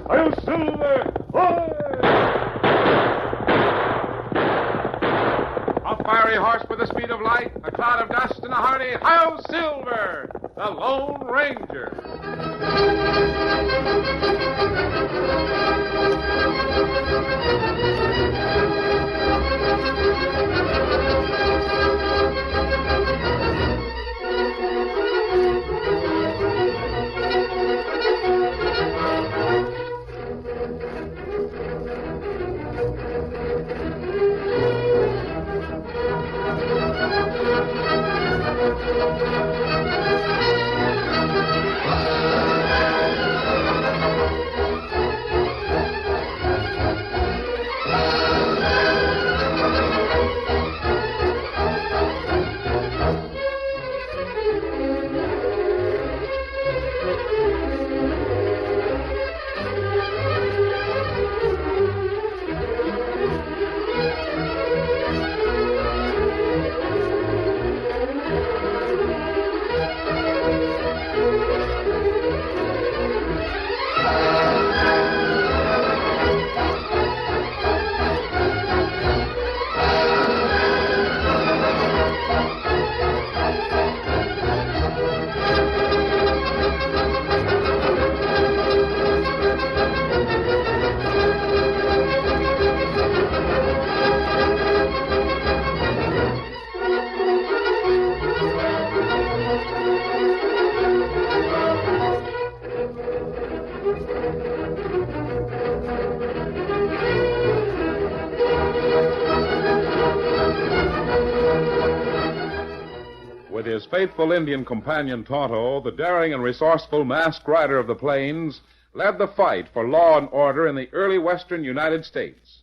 Hail, Silver! A fiery horse with the speed of light, a cloud of dust, and a hearty Hail, Silver! The Lone Ranger. With his faithful Indian companion Tonto, the daring and resourceful masked rider of the plains led the fight for law and order in the early western United States.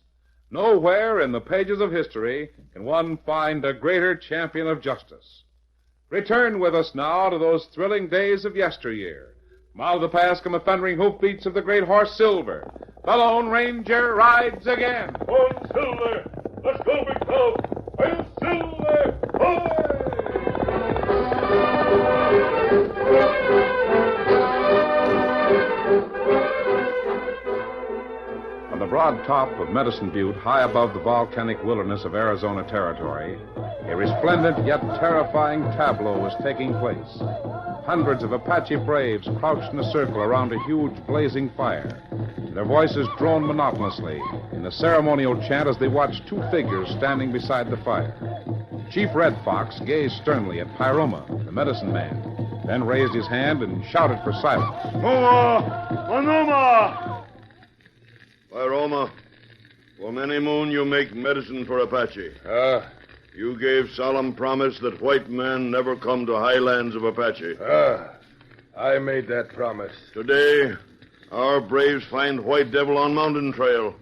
Nowhere in the pages of history can one find a greater champion of justice. Return with us now to those thrilling days of yesteryear. From out of the past come the thundering hoofbeats of the great horse Silver. The Lone Ranger rides again. On Silver! Let's go, big fellow! Hail, Silver! Hoy! On the broad top of Medicine Butte, high above the volcanic wilderness of Arizona Territory, a resplendent yet terrifying tableau was taking place. Hundreds of Apache braves crouched in a circle around a huge blazing fire. Their voices droned monotonously in the ceremonial chant as they watched two figures standing beside the fire. Chief Red Fox gazed sternly at Pyroma, the medicine man, then raised his hand and shouted for silence. Moa! Manoma! Pyroma, for many moon you make medicine for Apache. You gave solemn promise that white men never come to highlands of Apache. I made that promise. Today, our braves find White Devil on mountain trail.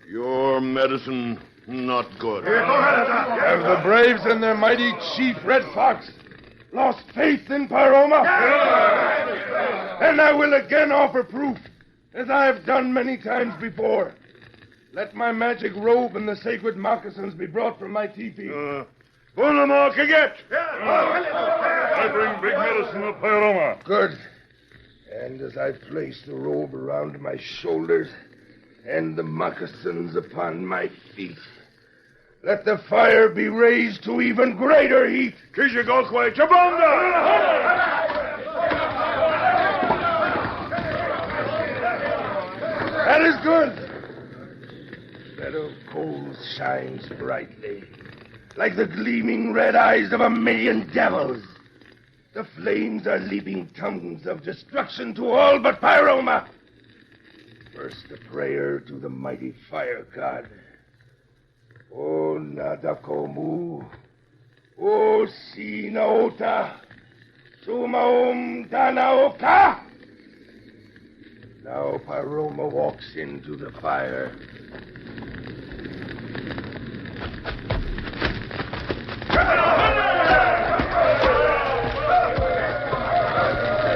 Your medicine, not good. Have the braves and their mighty chief Red Fox lost faith in Pyroma? And I will again offer proof, as I have done many times before. Let my magic robe and the sacred moccasins be brought from my teepee. Bunama, Kaget! I bring big medicine of Pyroma. Good. And as I place the robe around my shoulders and the moccasins upon my feet, let the fire be raised to even greater heat. Kishigokwe, Chabonda! That is good. Meadow coal shines brightly, like the gleaming red eyes of 1,000,000 devils. The flames are leaping tongues of destruction to all but Pyroma. First, a prayer to the mighty fire god. O Nadakomu, O Sinaota, Tumaum Danaoka. Now Pyroma walks into the fire.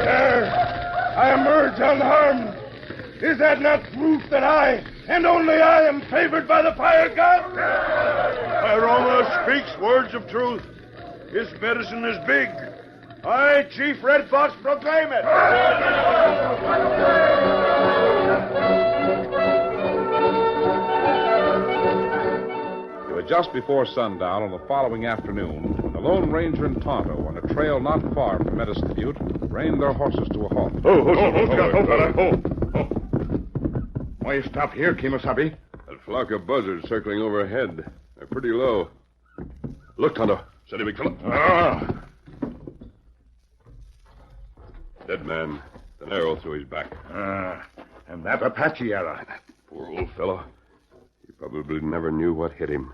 There, I emerge unharmed. Is that not proof that I, and only I, am favored by the fire god? Pyroma speaks words of truth. His medicine is big. I, Chief Red Fox, proclaim it. It was just before sundown on the following afternoon when the Lone Ranger and Tonto, on a trail not far from Medicine Butte, reined their horses to a halt. Why you stop here, Kemosabe? That flock of buzzards circling overhead. They're pretty low. Look, Tonto. Steady, big fellow. Dead man. An arrow through his back. And that Apache arrow. Poor old fellow. He probably never knew what hit him.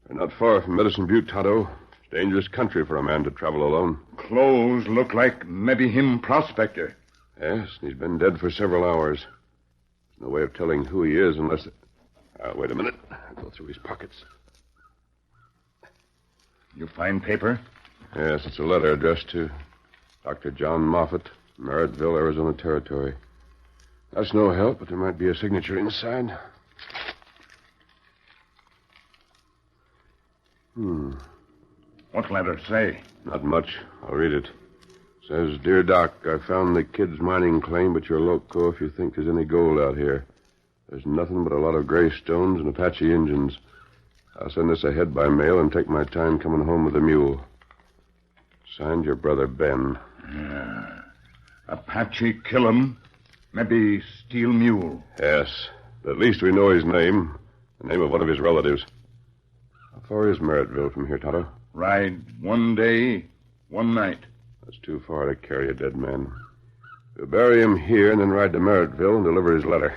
They're not far from Medicine Butte, Tonto. It's dangerous country for a man to travel alone. Clothes look like maybe him prospector. Yes, and he's been dead for several hours. There's no way of telling who he is unless... wait a minute. I'll go through his pockets. You find paper? Yes, it's a letter addressed to Dr. John Moffat, Merrittville, Arizona Territory. That's no help, but there might be a signature inside. What letter say? Not much. I'll read it. Says, Dear Doc, I found the kid's mining claim, but you're loco if you think there's any gold out here. There's nothing but a lot of gray stones and Apache Indians. I'll send this ahead by mail and take my time coming home with the mule. Signed, your brother, Ben. Apache kill him. Maybe steal mule. Yes. At least we know his name. The name of one of his relatives. How far is Merrittville from here, Tonto? Ride 1 day, 1 night. That's too far to carry a dead man. We'll bury him here and then ride to Merrittville and deliver his letter.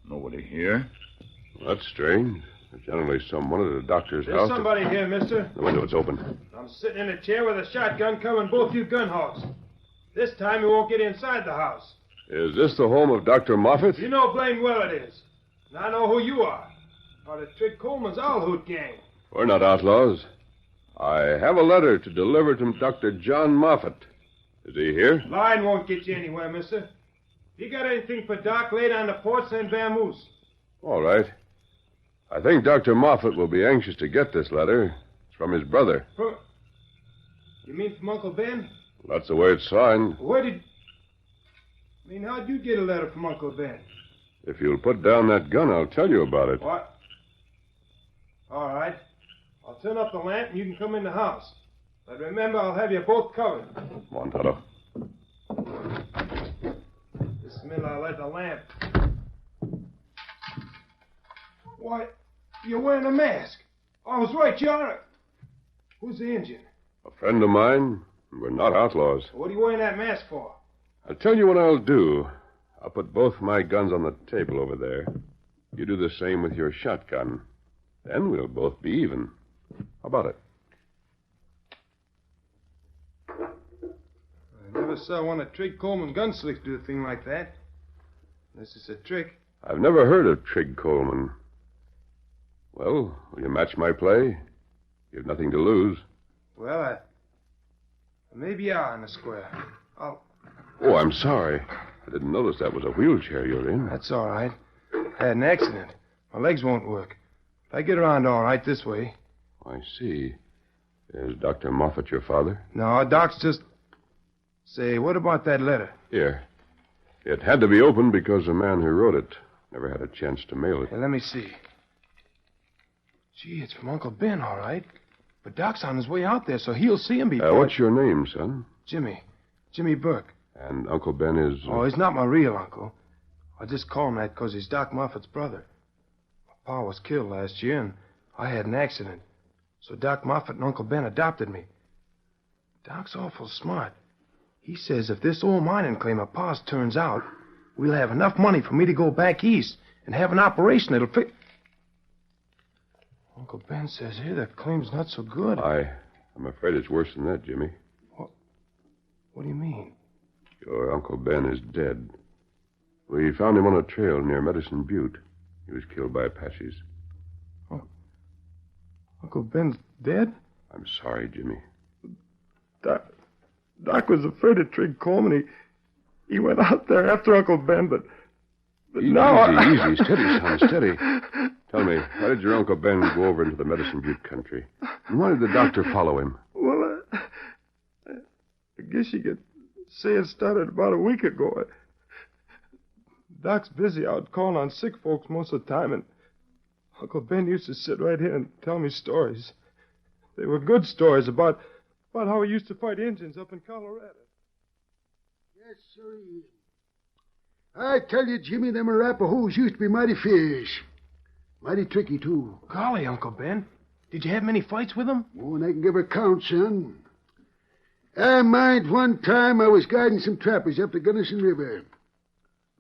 Nobody here? That's strange. There's generally someone at a doctor's There's house. somebody here, mister. The window's open. I'm sitting in a chair with a shotgun covering both you gun hawks. This time you won't get inside the house. Is this the home of Dr. Moffat? You know blamed well it is. And I know who you are. Part of Trick Coleman's Owl Hoot gang. We're not outlaws. I have a letter to deliver to Dr. John Moffat. Is he here? Lying won't get you anywhere, mister. If you got anything for Doc, lay down the porch, send vamoose. All right. I think Dr. Moffat will be anxious to get this letter. It's from his brother. You mean from Uncle Ben? That's the way it's signed. How'd you get a letter from Uncle Ben? If you'll put down that gun, I'll tell you about it. What? All right. I'll turn up the lamp and you can come in the house. But remember, I'll have you both covered. Come on, Tonto. This minute I'll light the lamp. Why, you're wearing a mask. I was right, you are. Who's the Indian? A friend of mine. We're not outlaws. What are you wearing that mask for? I'll tell you what I'll do. I'll put both my guns on the table over there. You do the same with your shotgun. Then we'll both be even. How about it? I never saw one of Trig Coleman gunslicks do a thing like that. Unless it's a trick. I've never heard of Trig Coleman. Well, will you match my play? You've nothing to lose. Well, maybe you are in the square. Oh, I'm sorry. I didn't notice that was a wheelchair you're in. That's all right. I had an accident. My legs won't work. I get around all right this way. I see. Is Dr. Moffat your father? No, Doc's just... Say, what about that letter? Here. It had to be opened because the man who wrote it never had a chance to mail it. Hey, let me see. Gee, it's from Uncle Ben, all right. But Doc's on his way out there, so he'll see him before... What's your name, son? Jimmy. Jimmy Burke. And Uncle Ben is... Oh, he's not my real uncle. I just call him that because he's Doc Moffat's brother. My pa was killed last year, and I had an accident. So Doc Moffat and Uncle Ben adopted me. Doc's awful smart. He says if this old mining claim of pa's turns out, we'll have enough money for me to go back east and have an operation that'll fix... Uncle Ben says here that claim's not so good. I'm afraid it's worse than that, Jimmy. What do you mean? Your Uncle Ben is dead. We found him on a trail near Medicine Butte. He was killed by Apaches. Oh. Uncle Ben's dead? I'm sorry, Jimmy. Doc was afraid of Trig Coleman. He went out there after Uncle Ben, but now... Easy. Steady, son, steady. Tell me, why did your Uncle Ben go over into the Medicine Butte country? And why did the doctor follow him? Well, I guess you could say it started about a week ago. Doc's busy out calling on sick folks most of the time, and Uncle Ben used to sit right here and tell me stories. They were good stories about how he used to fight Indians up in Colorado. Yes, sir. I tell you, Jimmy, them Arapahoes used to be mighty fierce. Mighty tricky, too. Golly, Uncle Ben. Did you have many fights with them? Oh, and I can give her count, son. I mind one time I was guiding some trappers up the Gunnison River.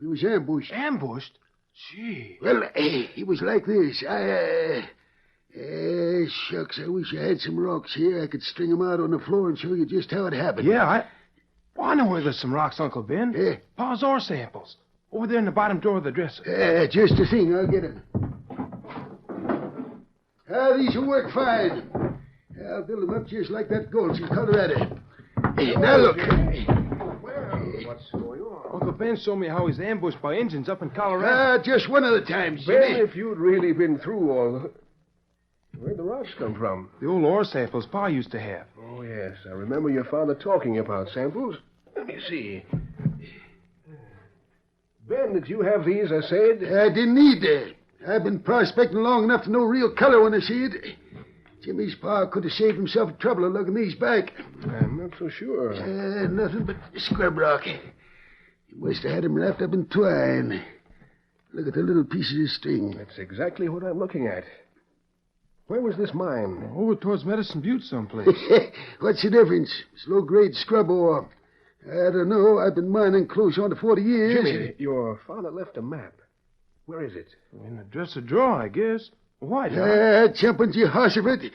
We was ambushed. Ambushed? Gee. Well, it was like this. Shucks, I wish I had some rocks here. I could string 'em out on the floor and show you just how it happened. Yeah, I know where there's some rocks, Uncle Ben. Yeah. Pa's ore samples. Over there in the bottom drawer of the dresser. Just the thing. I'll get 'em. These will work fine. I'll build 'em up just like that gulch in Colorado. Now, look. What's going on? Uncle Ben showed me how he's ambushed by Indians up in Colorado. Just one of the times, Ben, Jimmy. if you'd really been through all... Where'd the rocks come from? The old ore samples Pa used to have. Oh, yes. I remember your father talking about samples. Let me see. Ben, did you have these, I said? I didn't need that. I've been prospecting long enough to know real color when I see it. Jimmy's pa could have saved himself the trouble of lugging these back. I'm not so sure. Nothing but scrub rock. He must have had him wrapped up in twine. Look at the little pieces of string. That's exactly what I'm looking at. Where was this mine? Over towards Medicine Butte someplace. What's the difference? It's low-grade scrub ore. I don't know. I've been mining close on to 40 years. Jimmy, your father left a map. Where is it? In the dresser drawer, I guess. Why, Doc? Jumping Jehoshaphat.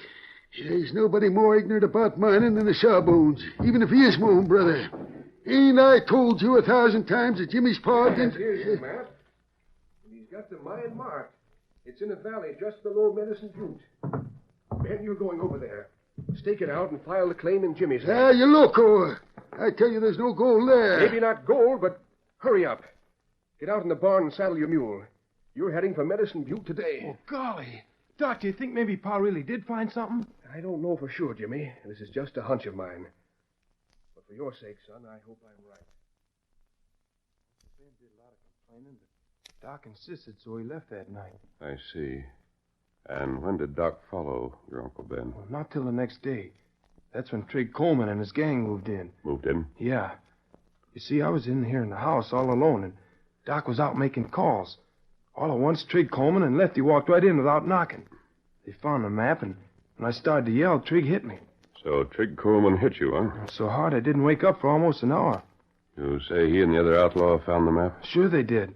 There's nobody more ignorant about mining than the Sawbones, even if he is my own brother. Ain't I told you 1,000 times that Jimmy's pa didn't... Here's the map. He's got the mine marked. It's in a valley just below Medicine Butte. Ben, you're going over there. Stake it out and file the claim in Jimmy's name. You loco. I tell you there's no gold there. Maybe not gold, but hurry up. Get out in the barn and saddle your mule. You're heading for Medicine Butte today. Oh, golly. Doc, do you think maybe Pa really did find something? I don't know for sure, Jimmy. This is just a hunch of mine. But for your sake, son, I hope I'm right. Ben did a lot of complaining, but Doc insisted, so he left that night. I see. And when did Doc follow your Uncle Ben? Well, not till the next day. That's when Trig Coleman and his gang moved in. Moved in? Yeah. You see, I was in here in the house all alone, and Doc was out making calls. All at once, Trig Coleman and Lefty walked right in without knocking. They found the map, and when I started to yell, Trig hit me. So Trig Coleman hit you, huh? So hard I didn't wake up for almost an hour. You say he and the other outlaw found the map? Sure they did.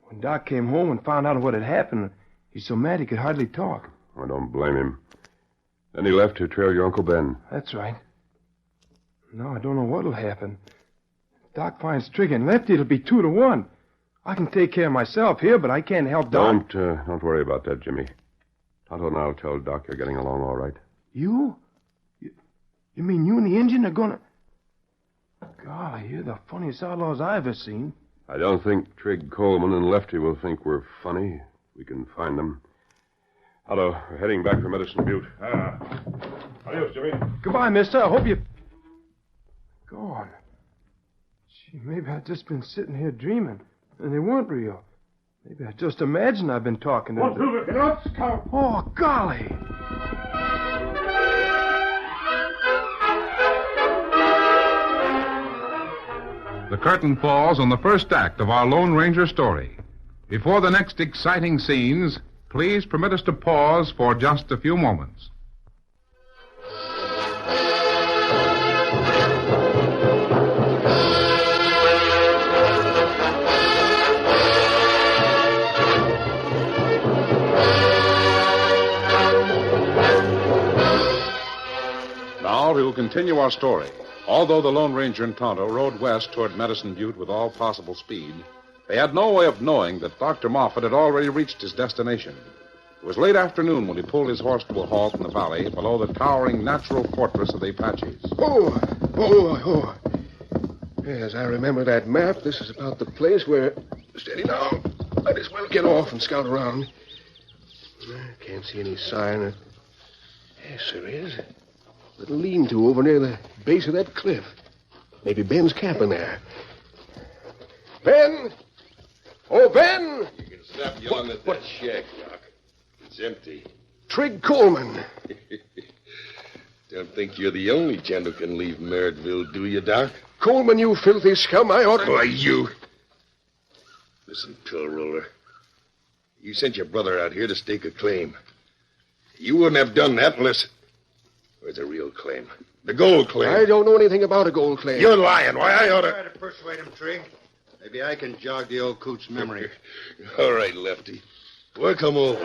When Doc came home and found out what had happened, he's so mad he could hardly talk. I don't blame him. Then he left to trail your Uncle Ben. That's right. Now I don't know what'll happen. If Doc finds Trig and Lefty, it'll be 2 to 1. I can take care of myself here, but I can't help Doc. Don't worry about that, Jimmy. Tonto and I'll tell Doc you're getting along all right. You? You mean you and the Indian are gonna... Golly, you're the funniest outlaws I've ever seen. I don't think Trig Coleman and Lefty will think we're funny. We can find them. Tonto, we're heading back for Medicine Butte. Adios, Jimmy. Goodbye, mister. I hope you... Gone. Gee, maybe I've just been sitting here dreaming, and they weren't real. Maybe I just imagined I've been talking to them. 1, 2, 3, let's count. Oh, golly. The curtain falls on the first act of our Lone Ranger story. Before the next exciting scenes, please permit us to pause for just a few moments. Now we will continue our story. Although the Lone Ranger and Tonto rode west toward Medicine Butte with all possible speed, They had no way of knowing that Dr. Moffat had already reached his destination. It was late afternoon when he pulled his horse to a halt in the valley below the towering natural fortress of the Apaches. Oh. As I remember that map, this is about the place where... Steady now. Might as well get off and scout around. I can't see any sign of... Yes, there is. A little lean-to over near the base of that cliff. Maybe Ben's camping there. Ben! Oh, Ben! You can stop yelling at that shack, Doc. It's empty. Trig Coleman. Don't think you're the only gent who can leave Merrittville, do you, Doc? Coleman, you filthy scum, I ought to... Why, you... Listen, pill roller. You sent your brother out here to stake a claim. You wouldn't have done that unless... Where's the real claim? The gold claim. I don't know anything about a gold claim. You're lying. Why, I ought Try to persuade him, Trig. Maybe I can jog the old coot's memory. All right, Lefty. Work him over.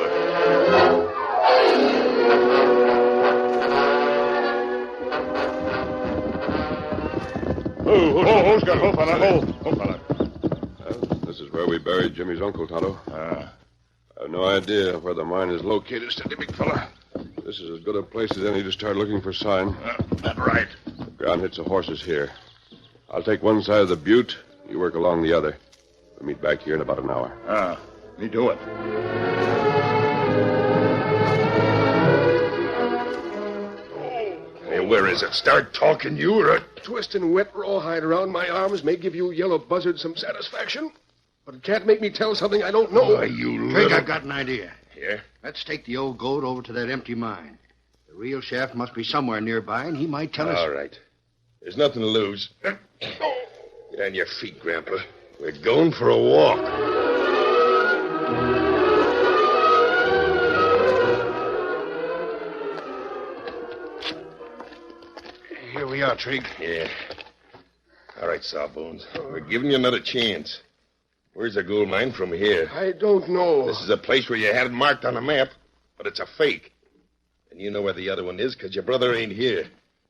Who's got hope on that hole? This is where we buried Jimmy's uncle, Tonto. I have no idea where the mine is located, steady, big fella. This is as good a place as any to start looking for sign. That's right. The ground hits the horses here. I'll take one side of the butte. You work along the other. We'll meet back here in about an hour. Me do it. Hey, where is it? Start talking, you, or... Twisting wet rawhide around my arms may give you yellow buzzard some satisfaction, but it can't make me tell something I don't know. Why, you Trig, little... I've got an idea. Yeah? Let's take the old goat over to that empty mine. The real shaft must be somewhere nearby, and he might tell us... All right. There's nothing to lose. Get on your feet, Grandpa. We're going for a walk. Here we are, Trig. Yeah. All right, Sawbones. We're giving you another chance. Where's the gold mine from here? I don't know. This is a place where you had it marked on the map, but it's a fake. And you know where the other one is because your brother ain't here.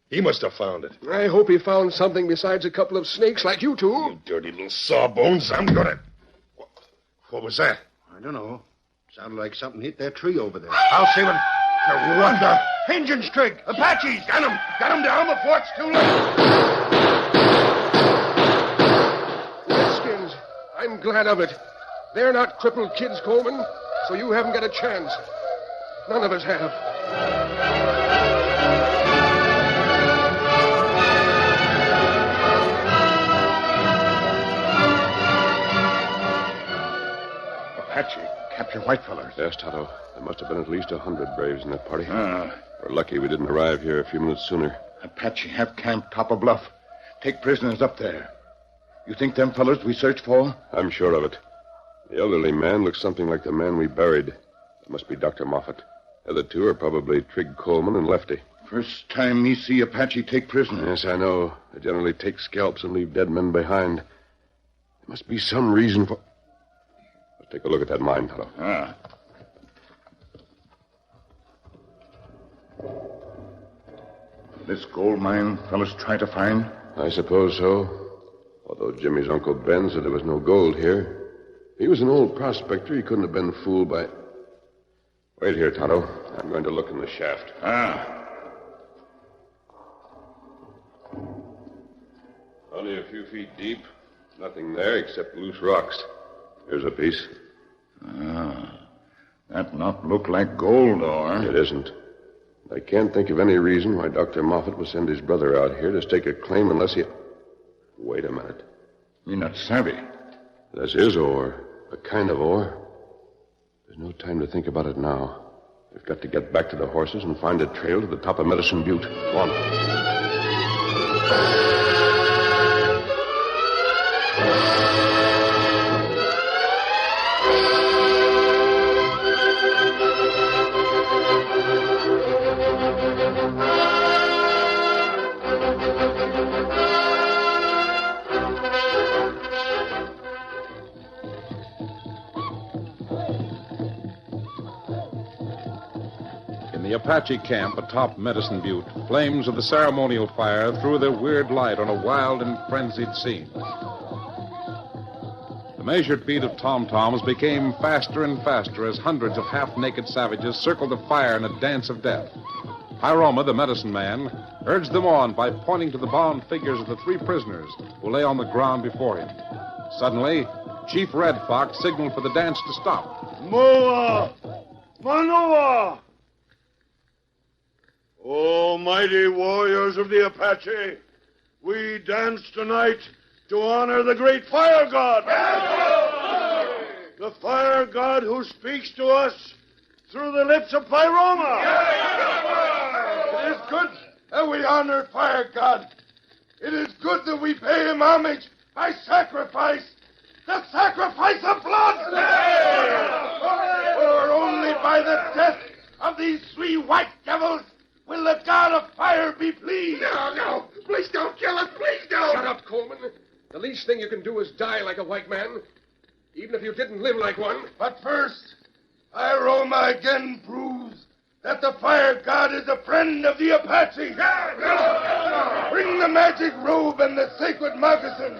He must have found it. I hope he found something besides a couple of snakes like you two. You dirty little Sawbones. I'm gonna... What was that? I don't know. Sounded like something hit that tree over there. I'll see what... What the... Injuns, Trig! Apaches! Got 'em! Got 'em down before it's too late! Redskins. I'm glad of it. They're not crippled kids, Coleman, so you haven't got a chance. None of us have. Apache, capture whitefellers. Yes, Tonto. There must have been at least 100 braves in that party. We're lucky we didn't arrive here a few minutes sooner. Apache have camped top of bluff. Take prisoners up there. You think them fellows we searched for? I'm sure of it. The elderly man looks something like the man we buried. It must be Dr. Moffat. The other two are probably Trig Coleman and Lefty. First time me see Apache take prisoners. Yes, I know. They generally take scalps and leave dead men behind. There must be some reason for... Let's take a look at that mine, Tonto. This gold mine fellas try to find? I suppose so. Although Jimmy's Uncle Ben said there was no gold here. If he was an old prospector, he couldn't have been fooled by... Wait here, Tonto. I'm going to look in the shaft. Only a few feet deep. Nothing there except loose rocks. Here's a piece. That not look like gold, or? It isn't. I can't think of any reason why Dr. Moffat would send his brother out here to stake a claim unless he... Wait a minute. Me not savvy. This is ore. A kind of ore. There's no time to think about it now. We've got to get back to the horses and find a trail to the top of Medicine Butte. Come on. In the Apache camp atop Medicine Butte, flames of the ceremonial fire threw their weird light on a wild and frenzied scene. The The measured beat of tom-toms became faster and faster as hundreds of half-naked savages circled the fire in a dance of death. Pyroma, the medicine man, urged them on by pointing to the bound figures of the three prisoners who lay on the ground before him. Suddenly, Chief Red Fox signaled for the dance to stop. Moa! Manoa! Oh, mighty warriors of the Apache, we dance tonight to honor the great fire god. The fire god who speaks to us through the lips of Pyroma. It is good that we honor fire god. It is good that we pay him homage by sacrifice. The sacrifice of blood! For only by the death of these three white devils will the god of fire be pleased. No. Please don't kill us. Please don't. Shut up, Coleman. The least thing you can do is die like a white man, even if you didn't live like one. But first, Pyroma again proves that the fire god is a friend of the Apache. Bring the magic robe and the sacred moccasin.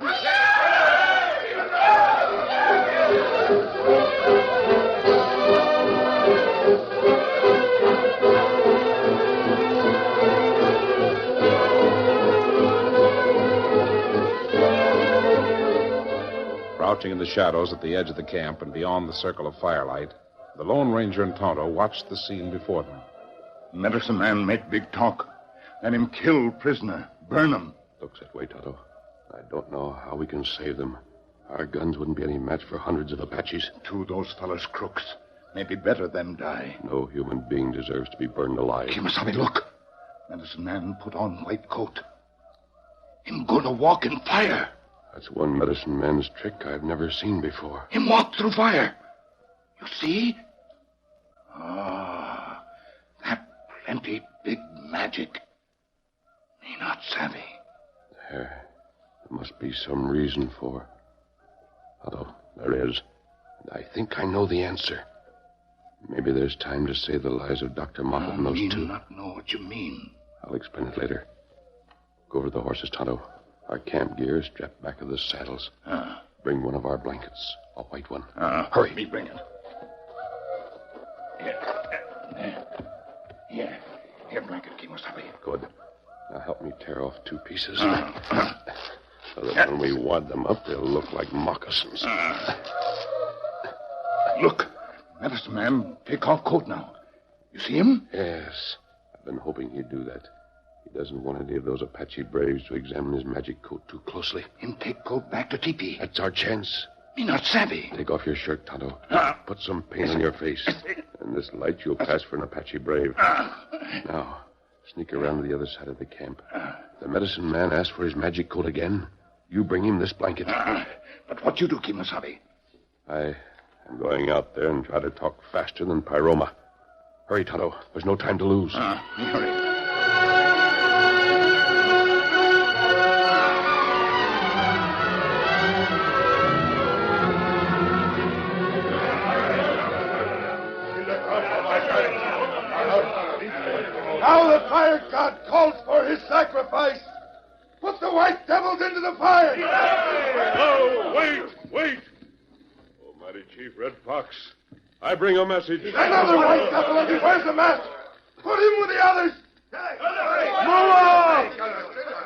Crouching in the shadows at the edge of the camp and beyond the circle of firelight, the Lone Ranger and Tonto watched the scene before them. Medicine man make big talk. Let him kill prisoner. Burn him. Looks that way, Tonto. I don't know how we can save them. Our guns wouldn't be any match for hundreds of Apaches. To those fellas crooks. Maybe better them die. No human being deserves to be burned alive. Kimasabi, look. Medicine man put on white coat. Him gonna walk in fire. That's one medicine man's trick I've never seen before. Him walk through fire. You see? Ah, that plenty big magic. Me not savvy. There must be some reason for. Although there is. And I think I know the answer. Maybe there's time to save the lives of Dr. Moffat and those me two. not know what you mean. I'll explain it later. Go over to the horses, Tonto. Our camp gear is strapped back of the saddles. Bring one of our blankets, a white one. Hurry. Me bring it. Here, blanket, Kimasabi. Good. Now help me tear off two pieces. So that when we wad them up, they'll look like moccasins. Look, medicine man, take off coat now. You see him? Yes. I've been hoping he'd do that. He doesn't want any of those Apache braves to examine his magic coat too closely. Him take coat back to teepee. That's our chance. Me not savvy. Take off your shirt, Tonto. Put some paint on your face. In this light, you'll pass for an Apache brave. Now, sneak around to the other side of the camp. The medicine man asks for his magic coat again. You bring him this blanket. But what you do, Kimasabi? I am going out there and try to talk faster than Pyroma. Hurry, Tonto. There's no time to lose. Me hurry. Now the fire god calls for his sacrifice. Put the white devils into the fire. Oh, wait. Oh, mighty Chief Red Fox, I bring a message. Another white devil, and he wears a mask. Put him with the others. Moa!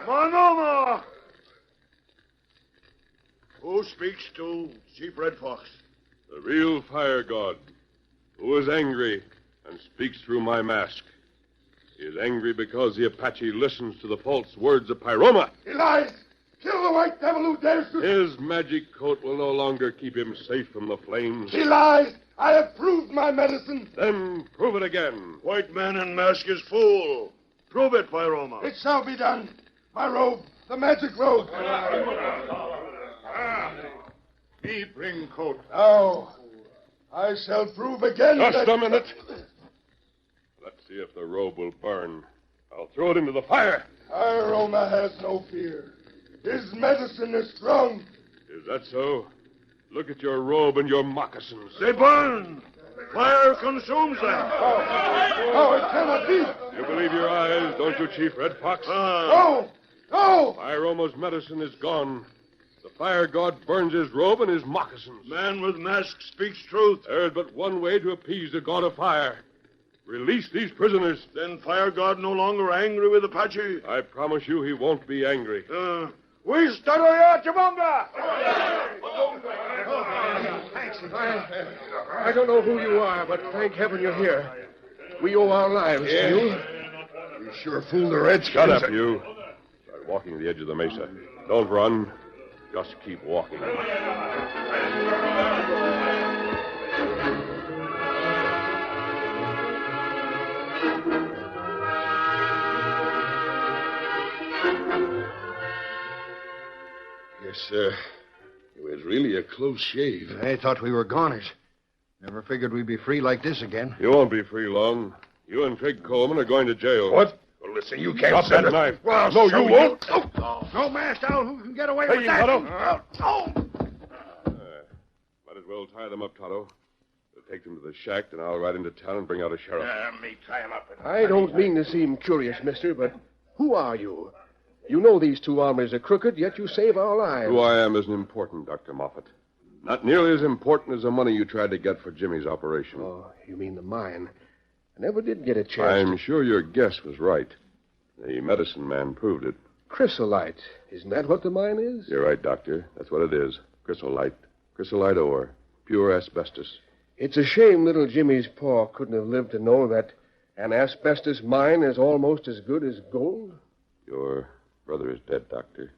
Manoma! Who speaks to Chief Red Fox? The real fire god, who is angry and speaks through my mask. He is angry because the Apache listens to the false words of Pyroma. He lies. Kill the white devil who dares to... His magic coat will no longer keep him safe from the flames. He lies. I have proved my medicine. Then prove it again. White man in mask is fool. Prove it, Pyroma. It shall be done. My robe, the magic robe. Me bring coat. Now, I shall prove again Just a minute. Let's see if the robe will burn. I'll throw it into the fire. Pyroma has no fear. His medicine is strong. Is that so? Look at your robe and your moccasins. They burn. Fire consumes them. Oh, it cannot be. You believe your eyes, don't you, Chief Red Fox? No. Pyroma's medicine is gone. The fire god burns his robe and his moccasins. Man with mask speaks truth. There's but one way to appease the god of fire. Release these prisoners. Then fire god no longer angry with Apache. I promise you he won't be angry. We study ya, Chabonga! Thanks. I don't know who you are, but thank heaven you're here. We owe our lives to you. You sure fooled the Redskins. Shut up, you. Start walking to the edge of the mesa. Don't run. Just keep walking. Yes, sir. It was really a close shave. I thought we were goners. Never figured we'd be free like this again. You won't be free long. You and Fig Coleman are going to jail. What? Well, listen, you can't Drop send that it. knife. Well, No, so you won't. No mask down. Who can get away Hey, with that? Tonto. Might as well tie them up, Tonto. We'll take them to the shack, then I'll ride into town and bring out a sheriff. Me tie him up. I don't mean to seem curious, mister, but who are you? You know these two armies are crooked, yet you save our lives. Who I am isn't important, Dr. Moffat. Not nearly as important as the money you tried to get for Jimmy's operation. Oh, you mean the mine. I never did get a chance. I'm sure your guess was right. The medicine man proved it. Chrysolite. Isn't that what the mine is? You're right, Doctor. That's what it is. Chrysolite. Chrysolite ore. Pure asbestos. It's a shame little Jimmy's paw couldn't have lived to know that an asbestos mine is almost as good as gold. Your brother is dead, Doctor.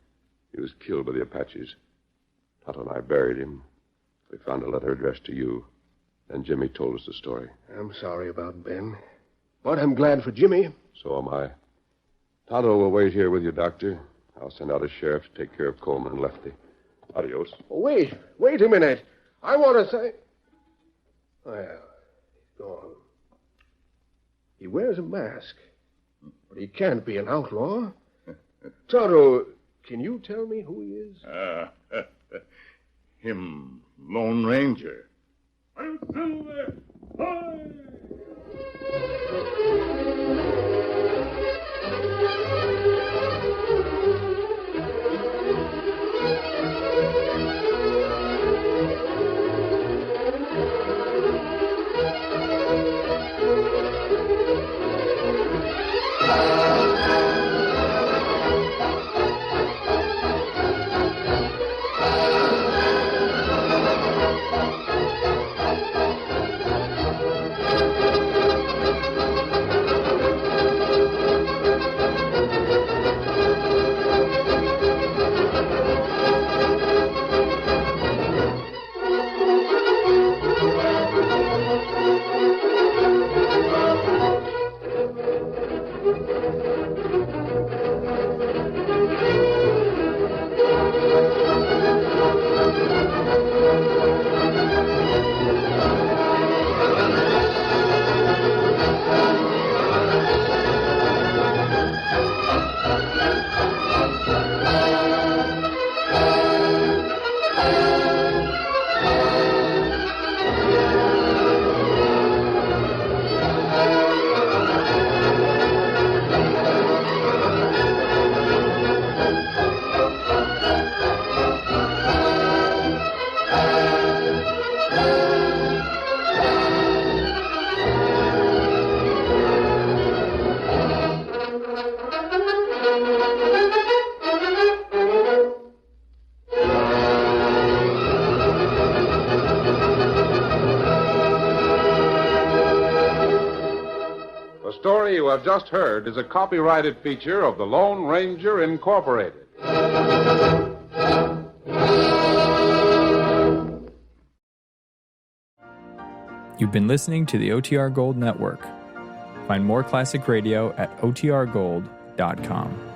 He was killed by the Apaches. Tonto and I buried him. We found a letter addressed to you. Then Jimmy told us the story. I'm sorry about Ben. But I'm glad for Jimmy. So am I. Tonto will wait here with you, Doctor. I'll send out a sheriff to take care of Coleman and Lefty. Adios. Oh, wait a minute. I want to say... Well, he's gone. He wears a mask. But he can't be an outlaw. Tonto, can you tell me who he is? Him, Lone Ranger. Are you still there? Hi! The story you have just heard is a copyrighted feature of the Lone Ranger Incorporated. You've been listening to the OTR Gold Network. Find more classic radio at otrgold.com.